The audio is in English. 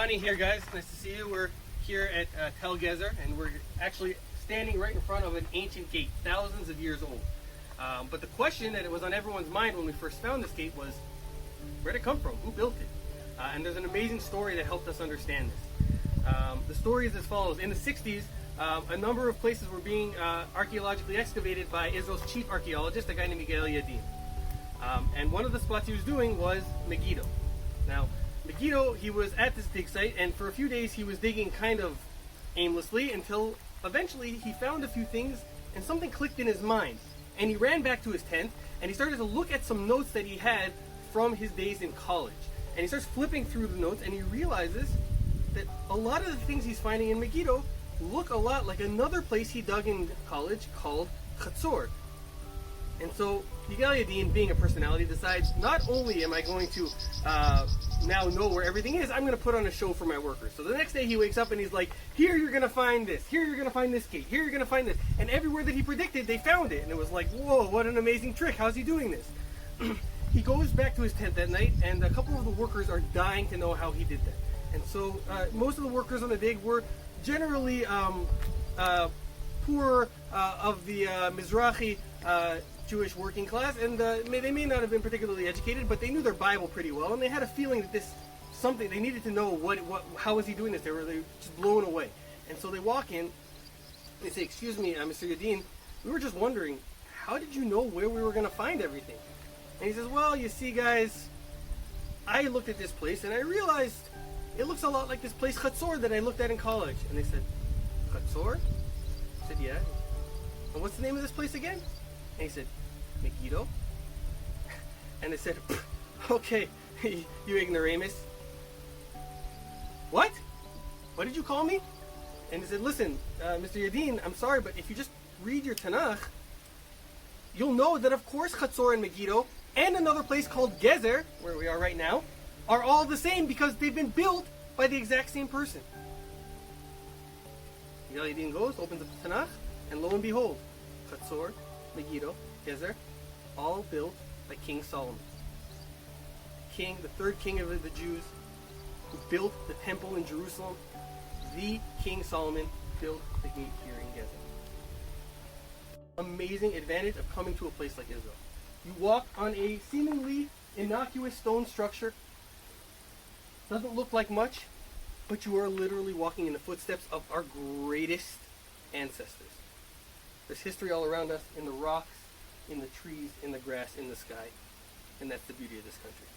Doni here, guys. Nice to see you. We're here at Tel Gezer, and we're actually standing right in front of an ancient gate, thousands of years old. But the question that was on everyone's mind when we first found this gate was, where'd it come from? Who built it? And there's an amazing story that helped us understand this. The story is as follows. In the 60s, a number of places were being archaeologically excavated by Israel's chief archaeologist, a guy named Yadin. And one of the spots he was doing was Megiddo. Now, Megiddo, he was at this dig site, and for a few days he was digging kind of aimlessly until eventually he found a few things and something clicked in his mind. And he ran back to his tent and he started to look at some notes that he had from his days in college. And he starts flipping through the notes and he realizes that a lot of the things he's finding in Megiddo look a lot like another place he dug in college called Hatzor. And so Yigal Yadin, being a personality, decides, not only am I going to now know where everything is, I'm going to put on a show for my workers. So the next day he wakes up and he's like, here you're going to find this, here you're going to find this gate, here you're going to find this. And everywhere that he predicted, they found it. And it was like, whoa, what an amazing trick. How's he doing this? He goes back to his tent that night, and a couple of the workers are dying to know how he did that. And so most of the workers on the dig were generally poor of the Mizrahi Jewish working class, and they may not have been particularly educated, but they knew their Bible pretty well, and they had a feeling that this something they needed to know how was he doing this. They were just blown away, and so they walk in. They say, "Excuse me, Mr. Yadin, we were just wondering, how did you know where we were going to find everything?" And he says, "Well, you see, guys, I looked at this place and I realized it looks a lot like this place Hatzor that I looked at in college." And they said, "Hatzor?" I said, "Yeah." "And what's the name of this place again?" And he said, "Megiddo." And they said, "Okay, you ignoramus. What? What did you call me?" And he said, "Listen, Mr. Yadin, I'm sorry, but if you just read your Tanakh, you'll know that of course Hatzor and Megiddo and another place called Gezer, where we are right now, are all the same because they've been built by the exact same person." Yigal Yadin goes, opens up the Tanakh, and lo and behold, Hatzor, Megiddo, Gezer, all built by King Solomon. The third king of the Jews, who built the temple in Jerusalem. The King Solomon built the gate here in Gezer. Amazing advantage of coming to a place like Israel. You walk on a seemingly innocuous stone structure. Doesn't look like much, but you are literally walking in the footsteps of our greatest ancestors. There's history all around us, in the rocks, in the trees, in the grass, in the sky. And that's the beauty of this country.